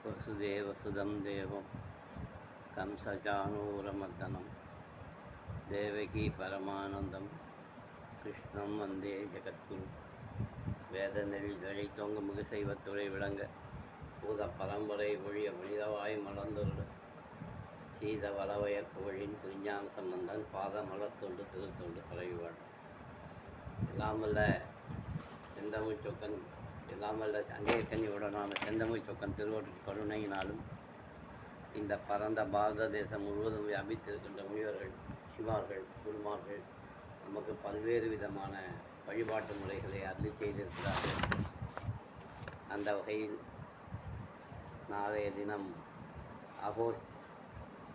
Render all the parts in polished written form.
वसुदेवसुदं देवं कंसचाणूरमर्दनं देवकी परमानन्दं कृष्णं वन्दे जगद्गुरुं வேதநெறி தழைத்தோங்க மிகுசைவத்துறை விளங்க பூத பரம்பரை ஒழிய புனிதவாய் மலர்ந்தொருட சீத வளவய புகழின் திருஞான சம்பந்தன் பாத மலர்த்தொண்டு திருத்தொண்டு பரவிவாள். எல்லாமல்ல செந்தமிழ் சொக்கன் எல்லாமல்ல அங்கேயக்கனியுடனான செந்தமிழ் சொக்கன் திருவருட் கருணையினாலும் இந்த பரந்த பாரத தேசம் முழுவதும் வியாபித்திருக்கின்ற முனிவர்கள், சிவார்கள், குருமார்கள் நமக்கு பல்வேறு விதமான வழிபாட்டு முறைகளை அருளி செய்திருக்கிறார்கள். அந்த வகையில் நாளைய தினம்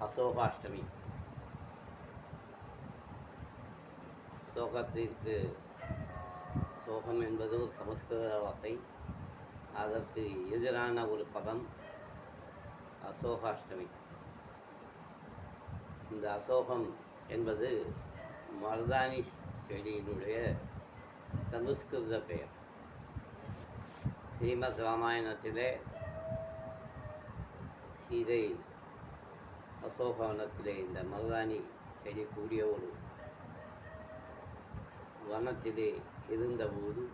அசோகாஷ்டமி. சோகத்திற்கு சோகம் என்பது ஒரு சமஸ்கிருத வார்த்தை. அதற்கு எதிரான ஒரு பதம் அசோகாஷ்டமி. இந்த அசோகம் என்பது மருதாணி செடியினுடைய சமஸ்கிருத பெயர். ஸ்ரீமத் ராமாயணத்திலே சீதை அசோகவனத்திலே இந்த மருதாணி செடி கூடிய ஒரு வனத்திலே இருந்தபோது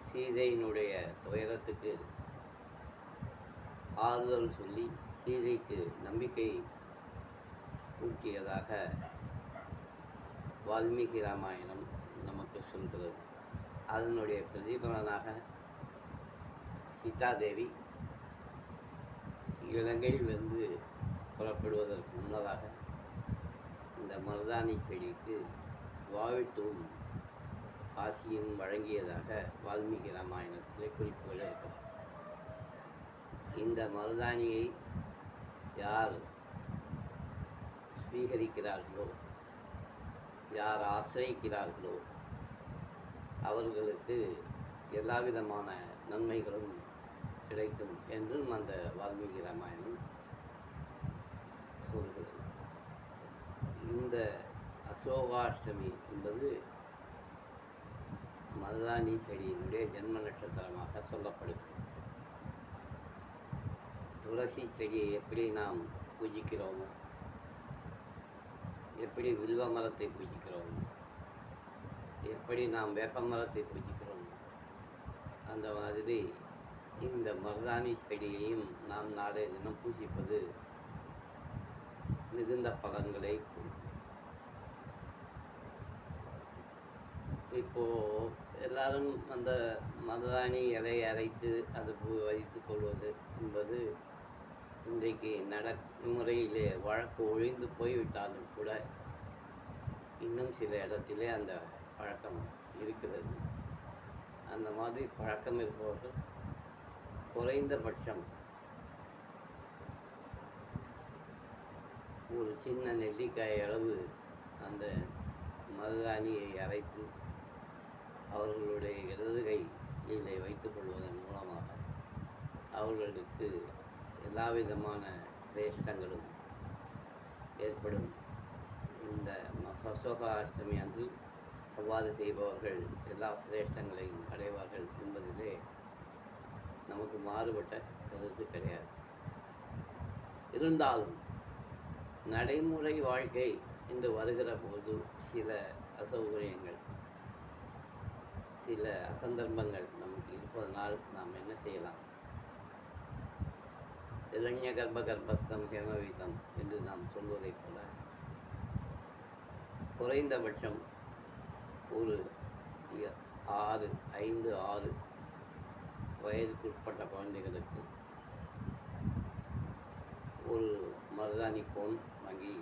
சீதையினுடைய துயரத்துக்கு ஆறுதல் சொல்லி சீதைக்கு நம்பிக்கை ஊட்டியதாக வால்மீகி ராமாயணம் நமக்கு சொல்கிறது. அதனுடைய பிரதிபலனாக சீதாதேவி இலங்கையிலிருந்து புறப்படுவதற்கு முன்னதாக இந்த மருதாணி செடிக்கு வாழ்த்தும் ஆசியும் வழங்கியதாக வால்மீகி ராமாயணத்திலே குறிப்புகள் இருக்கிறது. இந்த மருதாணியை யார் ஸ்வீகரிக்கிறார்களோ, யார் ஆசிரியிக்கிறார்களோ அவர்களுக்கு எல்லா விதமான நன்மைகளும் கிடைக்கும் என்றும் அந்த வால்மீகி ராமாயணம் சொல்கிறது. இந்த அசோகாஷ்டமி என்பது மருதாணி செடியினுடைய ஜென்ம நட்சத்திரமாக சொல்லப்படுகிறது. துளசி செடியை எப்படி நாம் பூஜிக்கிறோமோ, எப்படி வில்வ மரத்தை பூஜிக்கிறோமோ, எப்படி நாம் வேப்ப மரத்தை பூஜிக்கிறோமோ, அந்த மாதிரி இந்த மருதாணி செடியையும் நாம் நாளைய தினம் பூஜிப்பது மிகுந்த பலன்களை கொடுக்கும். இப்போது எல்லாரும் அந்த மருதாணி இலையை அரைத்து அது வைத்துக் கொள்வது என்பது இன்றைக்கு நடைமுறையிலே வழக்கு ஒழிந்து போய்விட்டாலும் கூட இன்னும் சில இடத்திலே அந்த பழக்கம் இருக்கிறது. அந்த மாதிரி பழக்கம் இருப்பவர்கள் குறைந்தபட்சம் ஒரு சின்ன நெல்லிக்காய் அளவு அந்த மருதாணியை அரைத்து அவர்களுடைய இடது கையிலே வைத்துக் கொள்வதன் மூலமாக அவர்களுக்கு எல்லா விதமான சிரேஷ்டங்களும் ஏற்படும். இந்த அசோகாஷ்டமி அன்று அவ்வாறு செய்பவர்கள் எல்லா சிரேஷ்டங்களையும் அடைவார்கள் என்பதிலே நமக்கு மாறுபட்ட கருத்து கிடையாது. இருந்தாலும் நடைமுறை வாழ்க்கை என்று வருகிற போது சில அசௌகரியங்கள், சில அசந்தர்ப்பங்கள் நமக்கு இருப்பதனால் நாம் என்ன செய்யலாம்? இளைஞ கர்ப்பஸ்தம் ஹேமவீதம் என்று நாம் சொல்வதைப் போல குறைந்தபட்சம் ஒரு 5-6 வயதுக்குட்பட்ட குழந்தைகளுக்கு ஒரு மருதாணி கோன் வாங்கி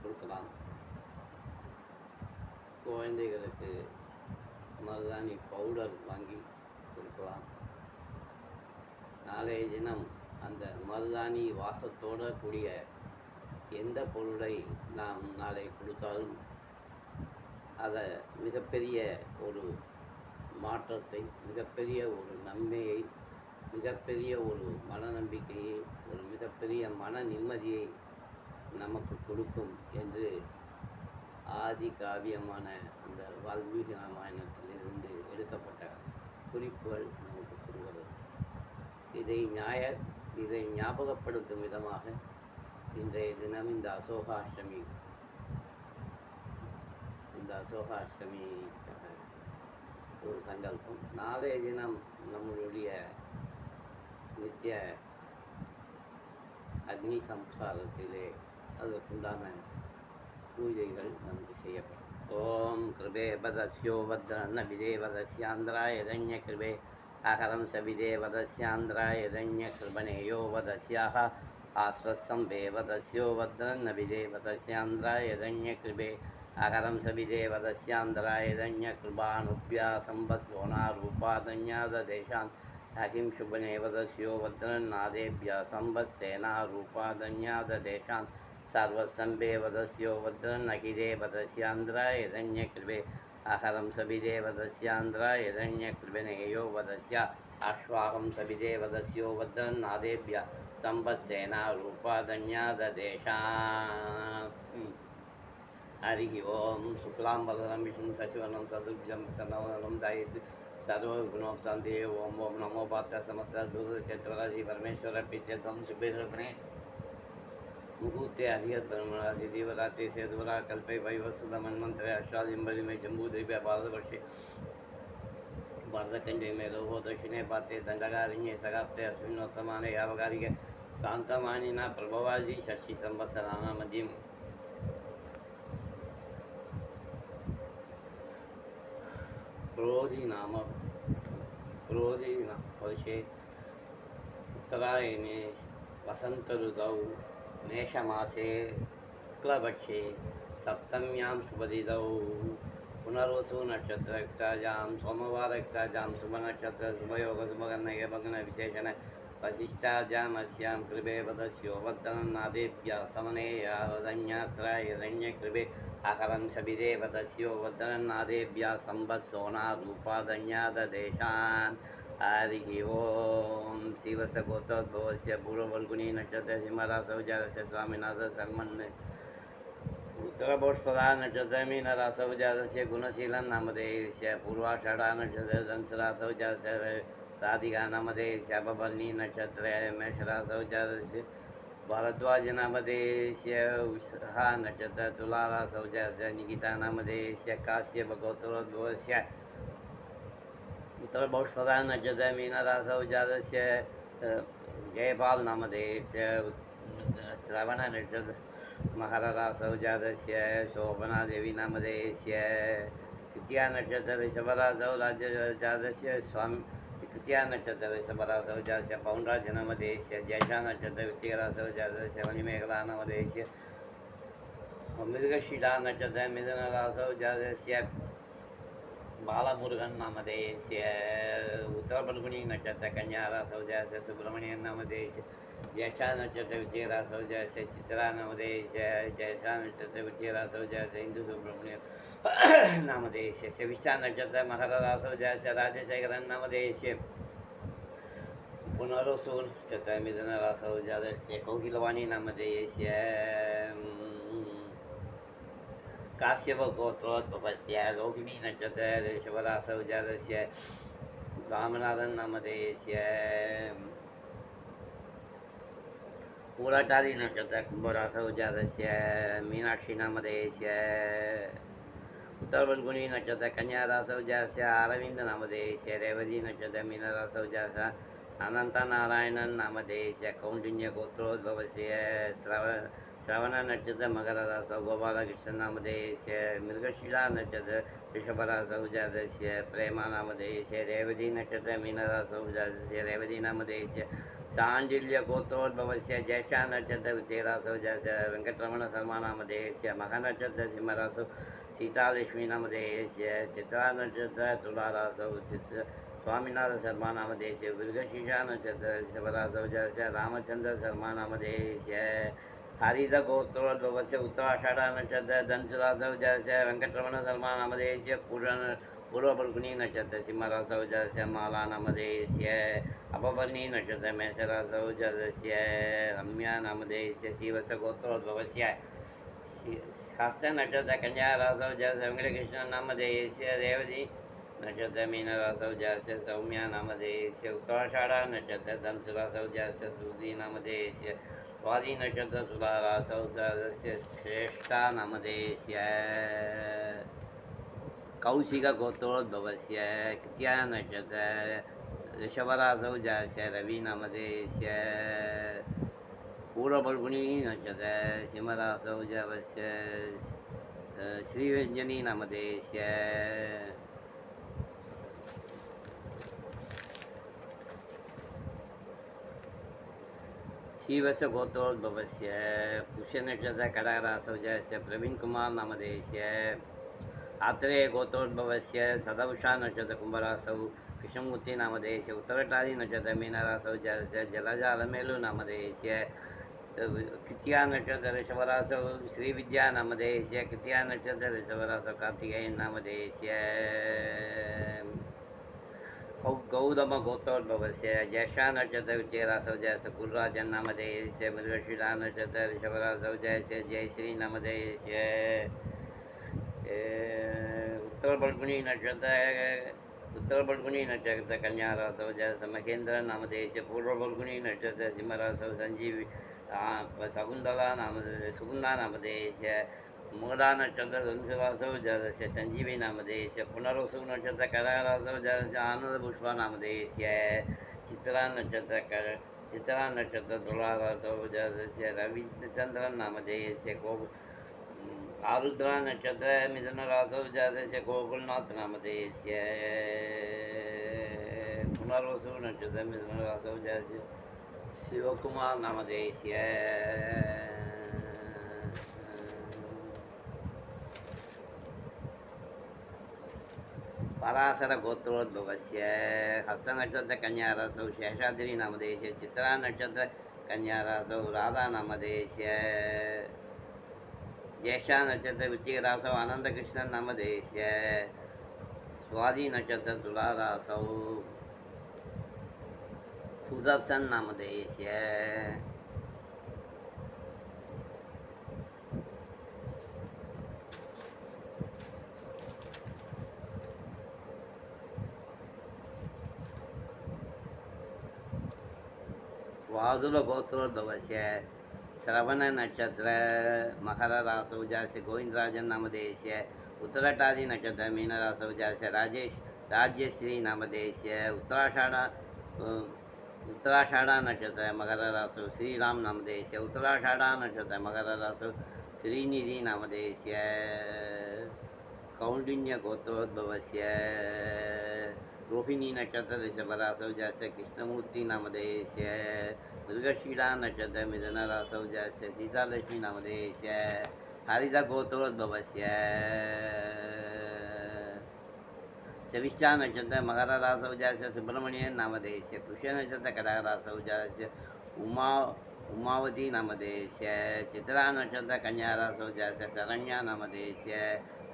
கொடுக்கலாம். குழந்தைகளுக்கு மருதாணி பவுடர் வாங்கி கொடுக்கலாம். நாளைய தினம் அந்த மருதாணி வாசத்தோடு கூடிய எந்த பொருளை நாம் நாளை கொடுத்தாலும் அதை மிகப்பெரிய ஒரு மாற்றத்தை, மிகப்பெரிய ஒரு நன்மையை, மிகப்பெரிய ஒரு மன நம்பிக்கையை, ஒரு மிகப்பெரிய மன நிம்மதியை நமக்கு கொடுக்கும் என்று ஆதி காவியமான அந்த வால்மீகி ராமாயணத்திலிருந்து எடுக்கப்பட்ட குறிப்புகள் நமக்கு சொல்கிறது. இதை இதை ஞாபகப்படுத்தும் விதமாக இன்றைய தினம் இந்த அசோகாஷ்டமி ஒரு சங்கல்பம். நாளைய தினம் நம்மளுடைய நித்திய அக்னி சம்சாரத்திலே அதற்குண்டான பூஜைகள் நமக்கு செய்யப்படும். ஓம் கிருபே வதஸ்யோ வத்ரன்ன விதேவதஸ்யாந்திராய யதன்ய கிருபே அகரம் சவிதே வதஸ்யாந்திராய யதன்ய கிருபணேயோ வதஸ்யாக ஆஸ்வசம் வே வதஸ்யோ வத்ரன்ன விதேவதஸ்யாந்திராய யதன்ய கிருபே அகரம் சவிதே வதஸ்யாந்திராய யதன்ய கிருபானுப்யாசம் வஸ்யோனா ரூபாதன்யாத தேசான் அகிம் சுபனே வதஸ்யோ வத்ரன்னாதேப்யா சம்பத்சேனா ரூபாதன்யாத தேசான் सर्वसंबे वदस्यो वद्रन् अखिले वदस्यान्द्राय यदन्य कृपे अहरं सविदे वदस्यान्द्राय यदन्य कृपणेयो वदस्या अश्वाहं सविदे वदस्यो वद्रन् नादेभ्य संबत्सेना रूपादन्यादेशान् हरिः ओं शुक्लाम्बरधरं विष्णुं शशिवर्णं चतुर्भुजं प्रसन्नवदनं ध्यायेत् सर्वविघ्नोपशान्तिः ओं ओं नमो पार्थ समस्त दूरचत्रराशि परमेश्वर पित्यं शुभेश्वरपणे मुहूर्ते अधिगत ब्रह्मराशि देवरात्रि से द्वारा कल्पे वैवस्वत मन्वंतरे अष्टादिंबरी में जम्बूद्वीपे भारतवर्षे भारतखंडे में लोहो दक्षिणे पाते दंडकारण्ये सगाप्ते अश्विनोत्तमाने यावकारिके शांतमानिना प्रभवाजी षष्ठी संवत्सराणां मध्यम क्रोधी वर्षे उत्तरायणे वसंत ऋतौ मेषमासे शुक्लपक्षे सप्तम्यां शुभदिनौ पुनर्वसु नक्षत्रयुक्तायां सोमवारयुक्तायां शुभनक्षत्र शुभयोग शुभकर्णगे भग्नविशेषण वसिष्ठायामस्यां कृपे वदस्यो वद्रन्नादेभ्य समनेया वदन्यात्राय यदन्यकृपे अहरं सविदे वदस्यो वद्रन्नादेभ्य संवत्सोना रूपादन्याददेशान् हरिः ओं शिवसगोत्रोद्भवस्य पूर्वफल्गुनी नक्षत्र सिंहराशौ जातस्य स्वामिनाथ शर्मन् उत्तरपुष्पदा नक्षत्र मीनराशौ जातस्य गुणशीलं नामधेयस्य पूर्वाषाढा नक्षत्र दंसराशौ जातस्य राधिका नामधेयस्य अपपर्णी नक्षत्र मेषराशौ जातस्य भारद्वाज नामधेयस्य उषा नक्षत्र तुलाराशौ जातस्य निकिता नामधेयस्य काश्यपगोत्रोद्भवस्य उत्तरपुष्पदा नक्षत्र मीनराशौ जातस्य जयपाल नामधेयस्य श्रवण नक्षत्र मकरराशौ जातस्य शोभनादेवी नामधेयस्य कृत्या नक्षत्र ऋषभराशौ राज्य जातस्य स्वामी कृत्या नक्षत्र ऋषभराशौ जातस्य पौंड्राज नामधेयस्य ज्येष्ठा नक्षत्र वृश्चिकराशौ जातस्य मणिमेखला नामधेयस्य मृगशिला नक्षत्र मिथुनराशौ जातस्य बालमुरुगन नामधेयस्य उत्तरफल्गुनी नक्षत्र कन्याराशौ जातस्य सुब्रह्मण्यन नामधेयस्य ज्येष्ठा नक्षत्र विजयराशौ जातस्य चित्रा नामधेयस्य ज्येष्ठा नक्षत्र विजयराशौ जातस्य हिंदू सुब्रह्मण्य नामधेयस्य शविष्ठा नक्षत्र मकरराशौ जातस्य राजशेखरन नामधेयस्य पुनर्वसु नक्षत्र मिथुनराशौ जातस्य कोकिलवाणी नामधेयस्य काश्यपगोत्रोद्भवस्य रोहिणी नक्षत्र ऋषभराशौ जातस्य रामनाथन नामधेयस्य पूराटादी नक्षत्र कुंभराशौ जातस्य मीनाक्षी नामधेयस्य उत्तरफल्गुनी नक्षत्र कन्याराशौ जातस्य अरविंद नामधेयस्य रेवती नक्षत्र मीनराशौ जातस्य अनंतनारायणन नामधेयस्य कौंडिन्यगोत्रोद्भवस्य श्रवण नक्षत्र मकरराशौ गोपालकृष्ण नामधेयस्य मृगशिला नक्षत्र ऋषभराशौ जातस्य प्रेमा नामधेयस्य रेवती नक्षत्र मीनराशौ जातस्य रेवती नामधेयस्य शाण्डिल्यगोत्रोद्भवस्य ज्येष्ठा नक्षत्र वृश्चिकराशौ जातस्य वेङ्कटरमण शर्मा नामधेयस्य मखनक्षत्र सिंहराशौ सीतालक्ष्मी नामधेयस्य चित्रा नक्षत्र तुलाराशौ स्वामीनाथ शर्मा नामधेयस्य मृगशीर्षा नक्षत्र ऋषभराशौ जातस्य रामचंद्र शर्मा नामधेयस्य हरितगोत्रोद्भवस्य उत्तराषाढा नक्षत्र धनुराशौ जातस्य वेङ्कटरमण शर्मा नामधेयस्य पूर्वफल्गुनी नक्षत्र सिंहराशौ जातस्य माला नामधेयस्य अपपर्णी नक्षत्र मेषराशौ जातस्य रम्या नामधेयस्य शिवसगोत्रोद्भवस्य हस्त नक्षत्र कन्याराशौ जातस्य वेङ्कटकृष्ण नामधेयस्य रेवती नक्षत्र मीनरासौ जास्य सौम्या नामधेयस्य उत्तराषाढा नक्षत्र धनुसुरासौ जास्य सूदी नामधेयस्य स्वादी नक्षत्र तुलारासौ जातस्य श्रेष्ठा नामधेयस्य कौशिक गोत्रोद्भवस्य कृत्या नक्षत्र ऋषभरासौ जास्य रवि नामधेयस्य पूर्वफल्गुनी नक्षत्र सिंहरासौ जातस्य श्रीरञ्जनी नामधेयस्य शिवस्य गोत्रोद्भवस्य पुष्यनक्षत्र कडगरासौ जातस्य प्रवीणकुमार नामधेयस्य आत्रेय गोत्रोद्भवस्य सदवुषा नक्षत्र कुम्भरासौ कृष्णमूर्ति नामधेयस्य उत्तरटादी नक्षत्र मीनरासौ जातस्य जलजा अलमेलु नामधेयस्य कृत्या नक्षत्र ऋषभरासौ श्रीविद्या नामधेयस्य कृत्या नक्षत्र ऋषभरासौ कार्तिकेयन नामधेयस्य गौतम गोत्रोद्भवस्य ज्येष्ठा नक्षत्र विजयरासौ जयस्य गुरुराजन् नामधेयस्य मृगशिरा नक्षत्र ऋषभरासौ जयस्य जयश्री नामधेयस्य उत्तर फल्गुनी नक्षत्र कन्या रासौ जयस्य महेंद्र नामधेयस्य पूर्व फल्गुनी नक्षत्र सिंहरासौ संजीवी सुगुंदा नामधेयस्य मूला नक्षत्र धनुसुरासौ जयस्य संजीवी नामधेयस्य पुनर्वसु नक्षत्र कररासौ जयस्य आनंदपुष्पा नामधेयस्य चित्रा नक्षत्र तुलारासौ जयस्य रविचंद्रन नामधेयस्य आरुद्रा नक्षत्र मिथुनरासौ जातस्य गोकुलनाथ नामधेयस्य पुनर्वसु नक्षत्र मिथुनरासौ जातस्य शिवकुमार नामधेयस्य पराशर गोत्रोद्भवस्य हस्तनक्षत्र कन्यारासौ शेषाद्रि नामधेयस्य चित्रा नक्षत्र कन्यारासौ राधा नामधेयस्य ज्येष्ठा नक्षत्र वृश्चिकरासौ आनंदकृष्णन नामधेयस्य स्वादी नक्षत्र तुलारासौ सुदर्शन नामधेयस्य वासुल गोत्रोद्भवस्य श्रवण नक्षत्र मकर रासौ जास्य गोविंदराजन नामधेयस्य उत्तरटादी नक्षत्र मीनरासौ जास्य राज्यश्री नामधेयस्य उत्तराषाढ़ा नक्षत्र मकर रासौ श्रीराम नामधेयस्य उत्तराषाढ़ा नक्षत्र मकर रासौ श्रीनिधि नामधेयस्य कौंडिन्य गोत्रोद्भवस्य रोहिणी नक्षत्र ऋषभरासौ जास्य कृष्णमूर्ति नामधेयस्य मृगशिरा नक्षत्र मिथुनरासौ जास्य सीतालक्ष्मी नामधेयस्य हरित गोत्रोद्भवस्य शविष्ठा नक्षत्र मकर रासौ जास्य सुब्रह्मण्यन नामधेयस्य पुष्य नक्षत्र कडगरासौ जास्य उमावती नामधेयस्य चित्रा नक्षत्र कन्या रासौ जास्य शरण्या नामधेयस्य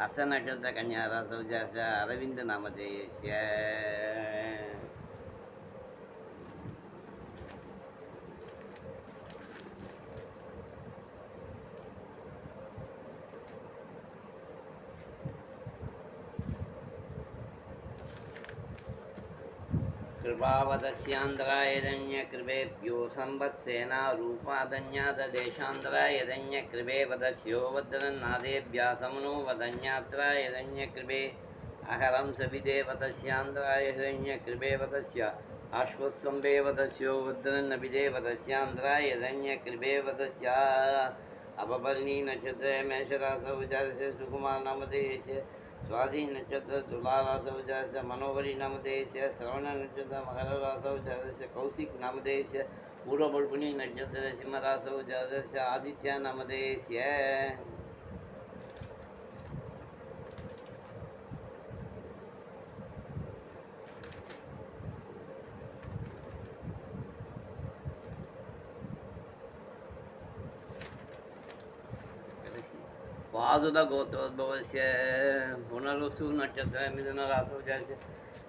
हस नक्षत्र कन्या रासौ जास्य अरविंद नामधेयस्य कृपावदस्यान्द्रायदन्यकृपेभ्यो संवत्सेना रूपादन्यातदेशान्द्रायदन्यकृपे वदस्यो वद्रन्नादेभ्यासमनो वदन्यात्रायदन्यकृपे अहरं सविदे वदस्यान्द्राय हिरण्यकृपे वदस्य अश्वत्सम्बे वदस्यो वद्रन्नभिदे वदस्यान्द्रायदन्यकृपे वदस्य अपपर्णी नक्षत्रे मेषरासौ जातस्य सुकुमार नामधेयस्य स्वाधी नक्षत्र तुलारासौ जातस्य मनोहरी नामधेयस्य श्रवण नक्षत्र मकर रासौ जातस्य कौशिक नामधेयस्य पूर्वफल्गुनी नक्षत्र सिंहरासौ जातस्य आदित्य नामधेयस्य वादुद गोत्रोद्भवस्य पुनर्वसु नक्षत्र मिथुनरासौ जातस्य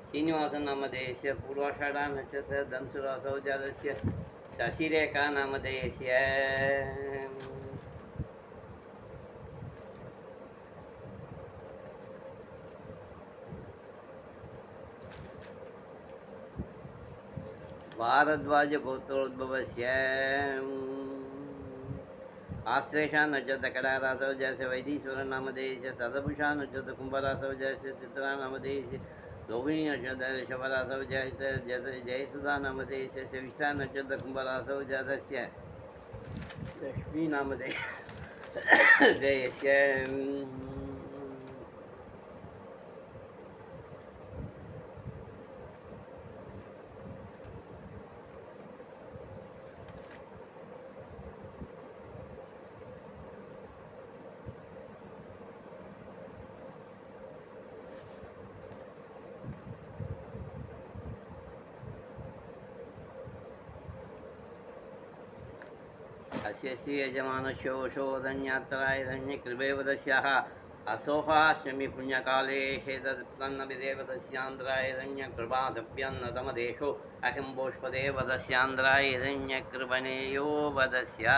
श्रीनिवासन नामधेयस्य पूर्वाषाढ़ा नक्षत्र धनुसुरासौ जातस्य शशिरेखा नामधेयस्य भारद्वाज गोत्रोद्भवस्य आश्लेषा नक्षत्रकटारासौ जयस्य वैदीश्वर नामधेयस्य सदभुषा नक्षत्र कुंभरासौ जयस्य चित्रा नामधेयस्य रोहिणी नक्षत्र ऋषभरासौ जयसुधा नामधेयस्य शविष्ठा नक्षत्र कुंभरासौ जयस्य लक्ष्मी नामधेयस्य अस्य यजमानशोषोधन्यात्रायधन्यकृपेवदस्याः असोहाश्यमि पुण्यकाले हेतत्प्लन्नविदेवदस्यान्द्रायधन्यकृपादभ्यन्नतमदेशो अहिं भोष्पदेवदस्यान्द्रायधन्यकृपणेयो वदस्या